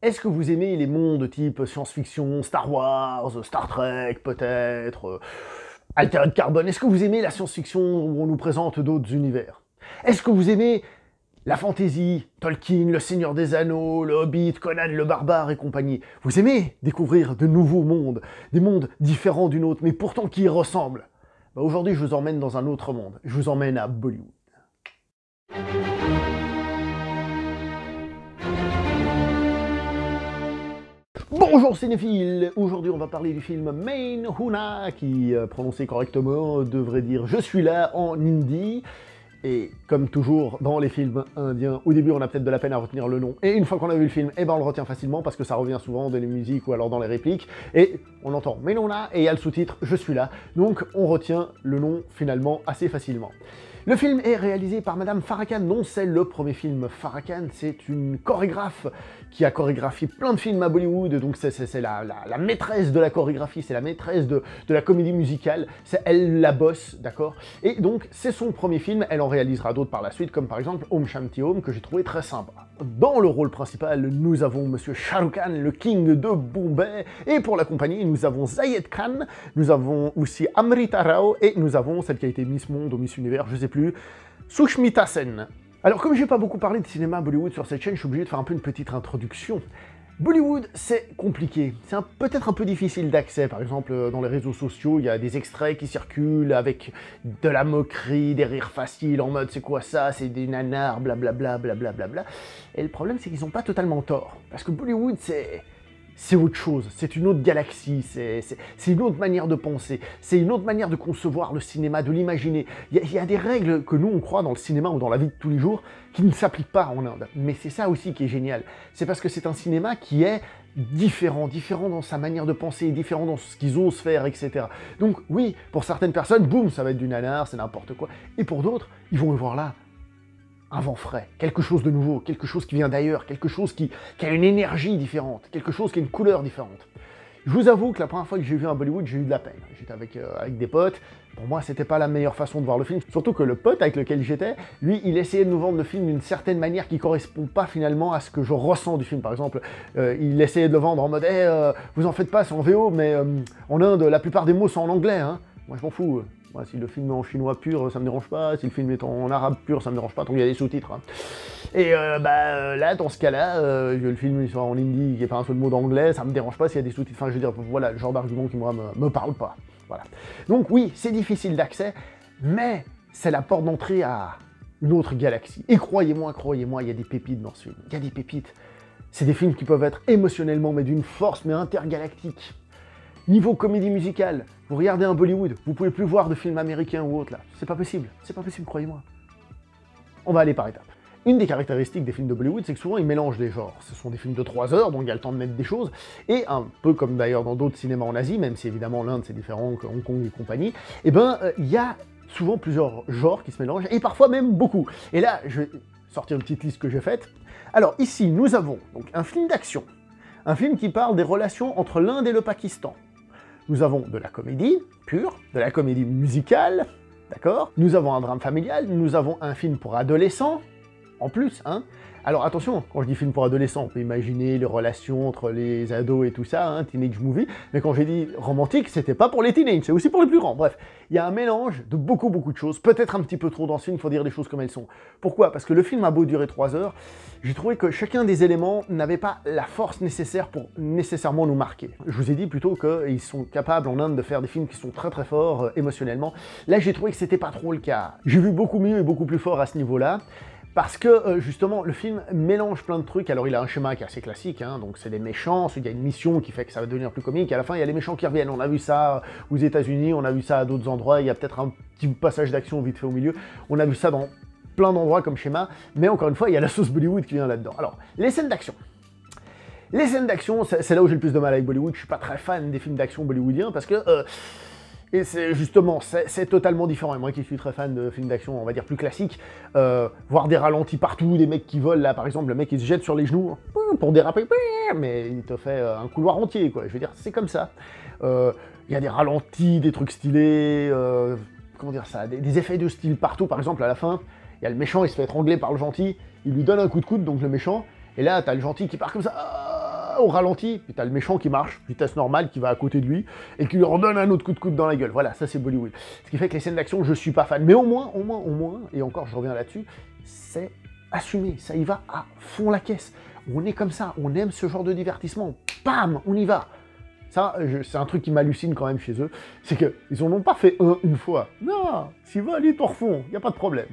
Est-ce que vous aimez les mondes type science-fiction, Star Wars, Star Trek peut-être, Altered Carbon? Est-ce que vous aimez la science-fiction où on nous présente d'autres univers? Est-ce que vous aimez la fantasy, Tolkien, le Seigneur des Anneaux, le Hobbit, Conan le Barbare et compagnie? Vous aimez découvrir de nouveaux mondes, des mondes différents du nôtre, mais pourtant qui y ressemblent? Aujourd'hui, je vous emmène dans un autre monde. Je vous emmène à Bollywood. Bonjour cinéphiles. Aujourd'hui on va parler du film Main Hoona, qui, prononcé correctement, devrait dire « Je suis là » en hindi. Et comme toujours dans les films indiens, au début on a peut-être de la peine à retenir le nom, et une fois qu'on a vu le film, eh ben on le retient facilement parce que ça revient souvent dans les musiques ou alors dans les répliques, et on entend Main Hoona et il y a le sous-titre « Je suis là », donc on retient le nom finalement assez facilement. Le film est réalisé par Madame Farah Khan. Non, c'est le premier film. Farah Khan, c'est une chorégraphe qui a chorégraphié plein de films à Bollywood, donc c'est la maîtresse de la chorégraphie, c'est la maîtresse de la comédie musicale, c'est elle la boss, d'accord? Et donc, c'est son premier film, elle en réalisera d'autres par la suite, comme par exemple Om Shanti Om, que j'ai trouvé très sympa. Dans le rôle principal, nous avons Monsieur Shah Rukh Khan, le king de Bombay, et pour la compagnie, nous avons Zayed Khan, nous avons aussi Amrita Rao, et nous avons celle qui a été Miss Monde ou Miss Univers, je sais plus, Sushmita Sen. Alors comme j'ai pas beaucoup parlé de cinéma Bollywood sur cette chaîne, je suis obligé de faire un peu une petite introduction. Bollywood, c'est compliqué, c'est peut-être un peu difficile d'accès. Par exemple, dans les réseaux sociaux, il y a des extraits qui circulent avec de la moquerie, des rires faciles, en mode « c'est quoi ça, c'est des nanars, blablabla, blablabla ». Et le problème, c'est qu'ils n'ont pas totalement tort. Parce que Bollywood, c'est autre chose, c'est une autre galaxie, c'est une autre manière de penser, c'est une autre manière de concevoir le cinéma, de l'imaginer. Il y a des règles que nous on croit dans le cinéma ou dans la vie de tous les jours qui ne s'appliquent pas en Inde. Mais c'est ça aussi qui est génial, c'est parce que c'est un cinéma qui est différent dans sa manière de penser, différent dans ce qu'ils osent faire, etc. Donc oui, pour certaines personnes, boum, ça va être du nanar, c'est n'importe quoi, et pour d'autres, ils vont le voir là, un vent frais, quelque chose de nouveau, quelque chose qui vient d'ailleurs, quelque chose qui a une énergie différente, quelque chose qui a une couleur différente. Je vous avoue que la première fois que j'ai vu un Bollywood, j'ai eu de la peine. J'étais avec des potes, pour moi c'était pas la meilleure façon de voir le film, surtout que le pote avec lequel j'étais, lui, il essayait de nous vendre le film d'une certaine manière qui correspond pas finalement à ce que je ressens du film. Par exemple, il essayait de le vendre en mode vous en faites pas, c'est en VO, mais en Inde, la plupart des mots sont en anglais, hein. Moi je m'en fous. Moi, si le film est en chinois pur, ça me dérange pas. Si le film est en arabe pur, ça me dérange pas, tant qu'il y a des sous-titres. Hein. Et là, dans ce cas-là, le film soit en hindi, qu'il n'y ait pas un seul mot d'anglais, ça me dérange pas s'il y a des sous-titres. Enfin, je veux dire, voilà, le genre d'argument qui, moi, me parle pas. Voilà. Donc oui, c'est difficile d'accès, mais c'est la porte d'entrée à une autre galaxie. Et croyez-moi, il y a des pépites dans ce film. Il y a des pépites. C'est des films qui peuvent être émotionnellement, mais d'une force, mais intergalactique. Niveau comédie musicale, vous regardez un Bollywood, vous pouvez plus voir de films américains ou autres là. C'est pas possible, croyez-moi. On va aller par étapes. Une des caractéristiques des films de Bollywood, c'est que souvent ils mélangent des genres. Ce sont des films de 3 heures, donc il y a le temps de mettre des choses, et un peu comme d'ailleurs dans d'autres cinémas en Asie, même si évidemment l'Inde c'est différent que Hong Kong et compagnie, et ben il y a souvent plusieurs genres qui se mélangent, et parfois même beaucoup. Et là, je vais sortir une petite liste que j'ai faite. Alors ici, nous avons donc un film d'action, un film qui parle des relations entre l'Inde et le Pakistan. Nous avons de la comédie pure, de la comédie musicale, d'accord? Nous avons un drame familial, nous avons un film pour adolescents, en plus, hein? Alors attention, quand je dis film pour adolescents, on peut imaginer les relations entre les ados et tout ça, hein, teenage movie, mais quand j'ai dit romantique, c'était pas pour les teenagers, c'est aussi pour les plus grands. Bref, il y a un mélange de beaucoup de choses, peut-être un petit peu trop dans ce film, il faut dire les choses comme elles sont. Pourquoi? Parce que le film a beau durer 3 heures, j'ai trouvé que chacun des éléments n'avait pas la force nécessaire pour nécessairement nous marquer. Je vous ai dit plutôt qu'ils sont capables en Inde de faire des films qui sont très forts émotionnellement. Là, j'ai trouvé que c'était pas trop le cas. J'ai vu beaucoup mieux et beaucoup plus fort à ce niveau-là. Parce que, justement, le film mélange plein de trucs. Alors, il a un schéma qui est assez classique, hein, donc c'est des méchants, il y a une mission qui fait que ça va devenir plus comique, et à la fin, il y a les méchants qui reviennent. On a vu ça aux États-Unis, on a vu ça à d'autres endroits, il y a peut-être un petit passage d'action vite fait au milieu. On a vu ça dans plein d'endroits comme schéma, mais encore une fois, il y a la sauce Bollywood qui vient là-dedans. Alors, les scènes d'action. Les scènes d'action, c'est là où j'ai le plus de mal avec Bollywood. Je suis pas très fan des films d'action bollywoodiens, parce que... Et c'est justement, c'est totalement différent. Et moi qui suis très fan de films d'action, on va dire plus classiques, voir des ralentis partout, des mecs qui volent, là par exemple, le mec il se jette sur les genoux pour déraper, mais il te fait un couloir entier, quoi. Je veux dire, c'est comme ça. Il y a des ralentis, des trucs stylés, comment dire ça, des effets de style partout. Par exemple, à la fin, il y a le méchant, il se fait étrangler par le gentil, il lui donne un coup de coude, donc le méchant, et là, t'as le gentil qui part comme ça, au ralenti, puis t'as le méchant qui marche, vitesse normale, qui va à côté de lui, et qui lui redonne un autre coup de coude dans la gueule. Voilà, ça c'est Bollywood. Ce qui fait que les scènes d'action, je suis pas fan. Mais au moins, et encore je reviens là-dessus, c'est assumé, ça y va à fond la caisse. On est comme ça, on aime ce genre de divertissement. Bam, on y va. Ça, c'est un truc qui m'hallucine quand même chez eux, c'est qu'ils en ont pas fait une fois. Non, s'ils veulent, ils t'en refont, y a pas de problème.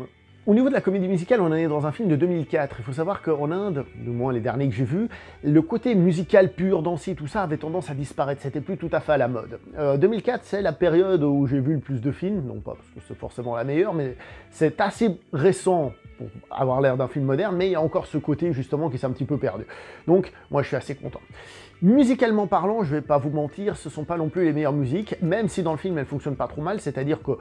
Au niveau de la comédie musicale, on est dans un film de 2004. Il faut savoir qu'en Inde, du moins les derniers que j'ai vus, le côté musical pur, dansé, tout ça avait tendance à disparaître. C'était plus tout à fait à la mode. 2004, c'est la période où j'ai vu le plus de films, non pas parce que c'est forcément la meilleure, mais c'est assez récent pour avoir l'air d'un film moderne, mais il y a encore ce côté justement qui s'est un petit peu perdu. Donc, moi je suis assez content. Musicalement parlant, je vais pas vous mentir, ce sont pas non plus les meilleures musiques, même si dans le film elles fonctionnent pas trop mal, c'est-à-dire que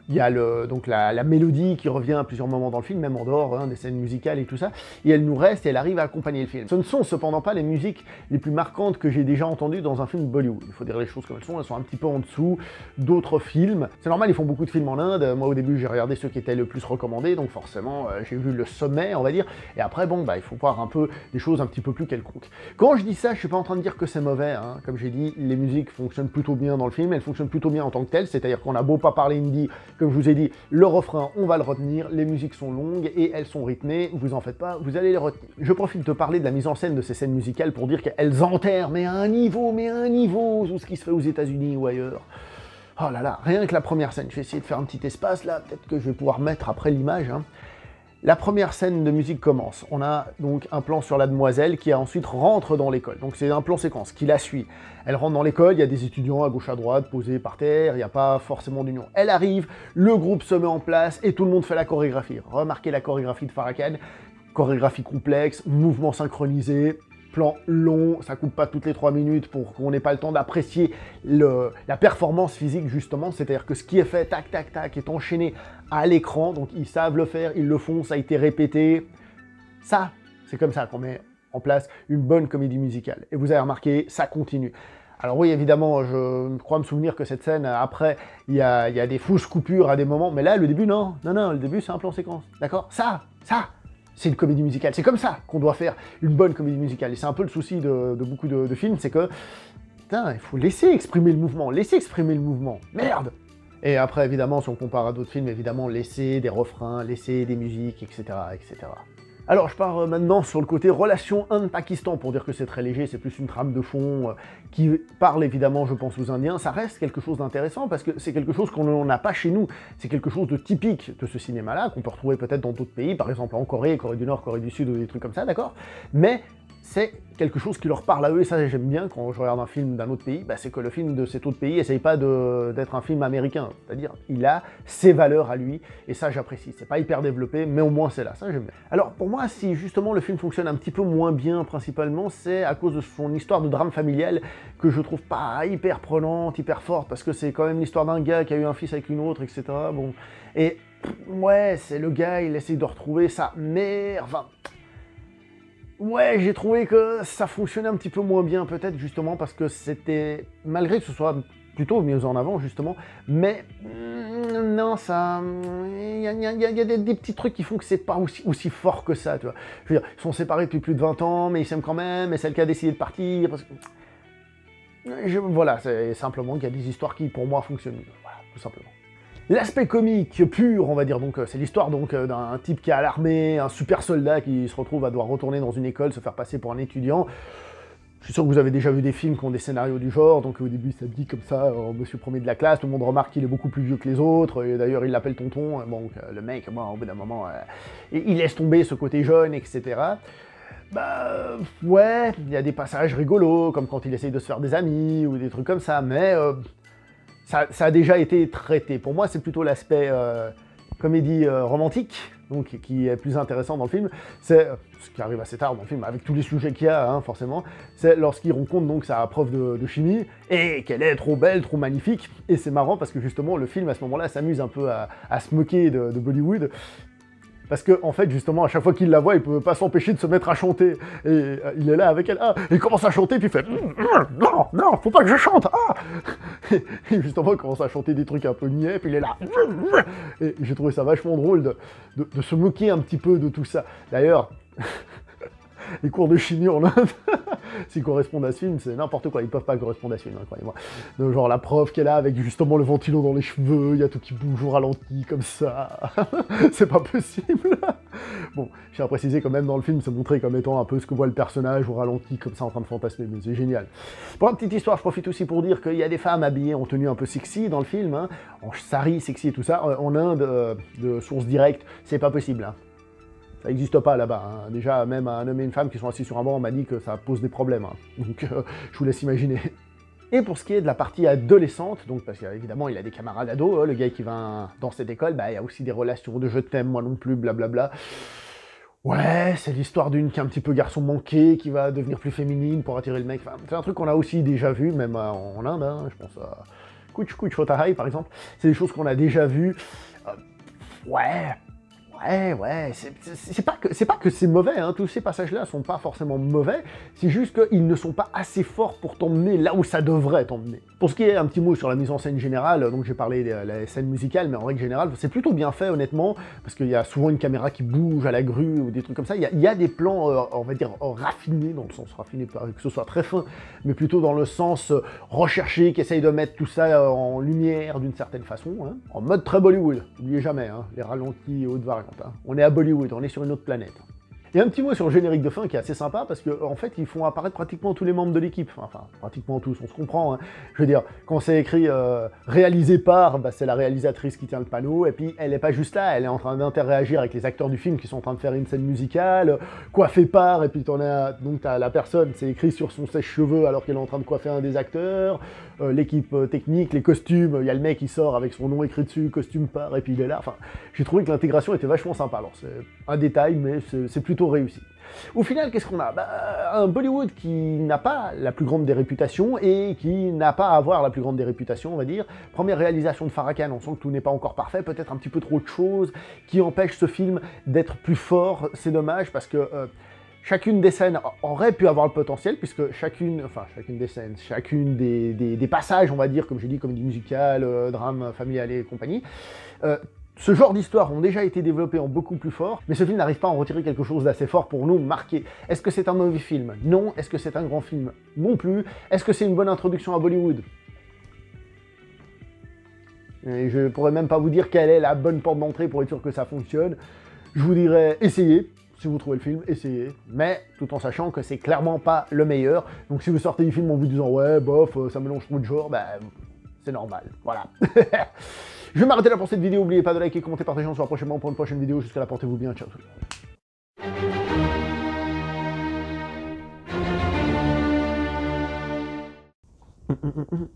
il y a donc la mélodie qui revient à plusieurs moments dans le film, même en dehors des scènes musicales et tout ça, et elle nous reste et elle arrive à accompagner le film. Ce ne sont cependant pas les musiques les plus marquantes que j'ai déjà entendues dans un film Bollywood. Il faut dire les choses comme elles sont un petit peu en dessous d'autres films. C'est normal, ils font beaucoup de films en Inde. Moi au début j'ai regardé ceux qui étaient le plus recommandés, donc forcément j'ai vu le sommet, on va dire, et après bon, bah il faut voir un peu des choses un petit peu plus quelconques. Quand je dis ça, je suis pas en train de dire que c'est mauvais, hein. Comme j'ai dit, les musiques fonctionnent plutôt bien dans le film, elles fonctionnent plutôt bien en tant que telles, c'est-à-dire qu'on a beau pas parler hindi, comme je vous ai dit, le refrain, on va le retenir, les musiques sont longues et elles sont rythmées, vous en faites pas, vous allez les retenir. Je profite de parler de la mise en scène de ces scènes musicales pour dire qu'elles enterrent, mais à un niveau, tout ce qui se fait aux États-Unis ou ailleurs. Oh là là, rien que la première scène, je vais essayer de faire un petit espace là, peut-être que je vais pouvoir mettre après l'image, hein. La première scène de musique commence. On a donc un plan sur la demoiselle qui ensuite rentre dans l'école. Donc c'est un plan séquence qui la suit. Elle rentre dans l'école, il y a des étudiants à gauche à droite posés par terre, il n'y a pas forcément d'union. Elle arrive, le groupe se met en place et tout le monde fait la chorégraphie. Remarquez la chorégraphie de Farah Khan, chorégraphie complexe, mouvement synchronisé, plan long, ça coupe pas toutes les 3 minutes pour qu'on n'ait pas le temps d'apprécier la performance physique justement, c'est-à-dire que ce qui est fait, tac, tac, tac, est enchaîné à l'écran, donc ils savent le faire, ils le font, ça a été répété. Ça, c'est comme ça qu'on met en place une bonne comédie musicale. Et vous avez remarqué, ça continue. Alors oui, évidemment, je crois me souvenir que cette scène, après, il y a des fausses coupures à des moments, mais là, le début, non, le début, c'est un plan séquence, d'accord? Ça, c'est une comédie musicale. C'est comme ça qu'on doit faire une bonne comédie musicale. Et c'est un peu le souci de beaucoup de films, c'est que, putain, il faut laisser exprimer le mouvement, merde! Et après, évidemment, si on compare à d'autres films, évidemment, laisser des refrains, laisser des musiques, etc., etc. Alors, je pars maintenant sur le côté relation Inde-Pakistan, pour dire que c'est très léger, c'est plus une trame de fond qui parle évidemment, je pense, aux Indiens. Ça reste quelque chose d'intéressant, parce que c'est quelque chose qu'on n'a pas chez nous. C'est quelque chose de typique de ce cinéma-là, qu'on peut retrouver peut-être dans d'autres pays, par exemple en Corée, Corée du Nord, Corée du Sud, ou des trucs comme ça, d'accord? Mais c'est quelque chose qui leur parle à eux, et ça j'aime bien quand je regarde un film d'un autre pays, bah, c'est que le film de cet autre pays essaye pas d'être un film américain, c'est-à-dire il a ses valeurs à lui, et ça j'apprécie. C'est pas hyper développé, mais au moins c'est là, ça j'aime bien. Alors pour moi, si justement le film fonctionne un petit peu moins bien principalement, c'est à cause de son histoire de drame familial que je trouve pas hyper prenante, hyper forte, parce que c'est quand même l'histoire d'un gars qui a eu un fils avec une autre, etc. Bon, et ouais, c'est le gars, il essaye de retrouver sa mère, enfin... Ouais, j'ai trouvé que ça fonctionnait un petit peu moins bien, peut-être justement parce que c'était, malgré que ce soit plutôt mis en avant justement, mais non, ça, il y a des petits trucs qui font que c'est pas aussi fort que ça, tu vois. Je veux dire, ils sont séparés depuis plus de 20 ans, mais ils s'aiment quand même, et c'est le qui a décidé de partir, parce que... Voilà, c'est simplement qu'il y a des histoires qui, pour moi, fonctionnent mieux, voilà, tout simplement. L'aspect comique pur, on va dire, donc c'est l'histoire donc d'un type qui est à l'armée, un super soldat qui se retrouve à devoir retourner dans une école, se faire passer pour un étudiant. Je suis sûr que vous avez déjà vu des films qui ont des scénarios du genre, donc au début ça dit comme ça, monsieur premier de la classe, tout le monde remarque qu'il est beaucoup plus vieux que les autres, et d'ailleurs il l'appelle tonton, bon, le mec, bon, au bout d'un moment, il laisse tomber ce côté jeune, etc. Bah, ouais, il y a des passages rigolos, comme quand il essaye de se faire des amis, ou des trucs comme ça, mais... Ça a déjà été traité. Pour moi, c'est plutôt l'aspect comédie romantique, donc qui est plus intéressant dans le film. C'est ce qui arrive assez tard dans le film, avec tous les sujets qu'il y a, hein, forcément. C'est lorsqu'il rencontre donc sa prof de chimie, et qu'elle est trop belle, trop magnifique. Et c'est marrant parce que justement, le film, à ce moment-là, s'amuse un peu à se moquer de Bollywood. Parce que, en fait, justement, à chaque fois qu'il la voit, il peut pas s'empêcher de se mettre à chanter. Et il est là avec elle, il commence à chanter, puis il fait non, faut pas que je chante, Et justement, il commence à chanter des trucs un peu niais, puis il est là, et j'ai trouvé ça vachement drôle de se moquer un petit peu de tout ça. D'ailleurs, les cours de chimie en Inde, s'ils correspondent à ce film, c'est n'importe quoi, ils peuvent pas correspondre à ce film, hein, croyez-moi. Donc, genre la prof qu'elle a avec justement le ventilo dans les cheveux, il y a tout qui bouge au ralenti comme ça, c'est pas possible. Bon, je tiens à préciser quand même dans le film, c'est montré comme étant un peu ce que voit le personnage au ralenti comme ça en train de fantasmer, mais c'est génial. Pour la petite histoire, je profite aussi pour dire qu'il y a des femmes habillées en tenue un peu sexy dans le film, hein, en sari sexy et tout ça. En Inde, de source directe, c'est pas possible. Hein. Ça n'existe pas là-bas. Hein. Déjà, même un homme et une femme qui sont assis sur un banc, on m'a dit que ça pose des problèmes. Hein. Donc, je vous laisse imaginer. Et pour ce qui est de la partie adolescente, donc parce qu'évidemment il a des camarades ados, hein, le gars qui va dans cette école, bah, il y a aussi des relations de je t'aime, moi non plus, blablabla. Ouais, c'est l'histoire d'une qui est un petit peu garçon manqué, qui va devenir plus féminine pour attirer le mec. Enfin, c'est un truc qu'on a aussi déjà vu, même en Inde, hein, je pense à Kuch Kuch Hotarai par exemple. C'est des choses qu'on a déjà vues. Ouais, c'est pas que c'est mauvais, hein, tous ces passages-là sont pas forcément mauvais, c'est juste qu'ils ne sont pas assez forts pour t'emmener là où ça devrait t'emmener. Pour ce qui est un petit mot sur la mise en scène générale, donc j'ai parlé de la scène musicale, mais en règle générale, c'est plutôt bien fait honnêtement, parce qu'il y a souvent une caméra qui bouge à la grue ou des trucs comme ça, il y a des plans, on va dire, raffinés, dans le sens raffiné, pas que ce soit très fin, mais plutôt dans le sens recherché, qui essaye de mettre tout ça en lumière d'une certaine façon, hein, en mode très Bollywood, n'oubliez jamais, hein, les ralentis haute variante. On est à Bollywood, on est sur une autre planète. Et un petit mot sur le générique de fin qui est assez sympa parce qu'en fait ils font apparaître pratiquement tous les membres de l'équipe, enfin pratiquement tous, on se comprend, hein. Je veux dire, quand c'est écrit réalisé par, bah, c'est la réalisatrice qui tient le panneau, et puis elle est pas juste là, elle est en train d'interagir avec les acteurs du film qui sont en train de faire une scène musicale, coiffé par, et puis t'as la personne, c'est écrit sur son sèche-cheveux alors qu'elle est en train de coiffer un des acteurs, l'équipe technique, les costumes, il y a le mec qui sort avec son nom écrit dessus, costume par, et puis il est là, enfin, j'ai trouvé que l'intégration était vachement sympa, alors c'est un détail, mais c'est plutôt réussi. Au final, qu'est-ce qu'on a? Bah, un Bollywood qui n'a pas la plus grande des réputations et qui n'a pas à avoir la plus grande des réputations, on va dire. Première réalisation de Farah Khan, on sent que tout n'est pas encore parfait, peut-être un petit peu trop de choses qui empêchent ce film d'être plus fort, c'est dommage parce que chacune des scènes aurait pu avoir le potentiel, puisque chacune des scènes, chacune des passages, on va dire, comme j'ai dit, comédie musicale, drame familial et compagnie, ce genre d'histoires ont déjà été développées en beaucoup plus fort, mais ce film n'arrive pas à en retirer quelque chose d'assez fort pour nous marquer. Est-ce que c'est un mauvais film? Non. Est-ce que c'est un grand film? Non plus. Est-ce que c'est une bonne introduction à Bollywood? Et je pourrais même pas vous dire quelle est la bonne porte d'entrée pour être sûr que ça fonctionne. Je vous dirais, essayez. Si vous trouvez le film, essayez, mais tout en sachant que c'est clairement pas le meilleur. Donc si vous sortez du film en vous disant « Ouais, bof, ça mélange trop de genres », bah, c'est normal, voilà. Je vais m'arrêter là pour cette vidéo, n'oubliez pas de liker, commenter, partager, on se voit prochainement pour une prochaine vidéo. Jusqu'à là, portez-vous bien, ciao tout le monde.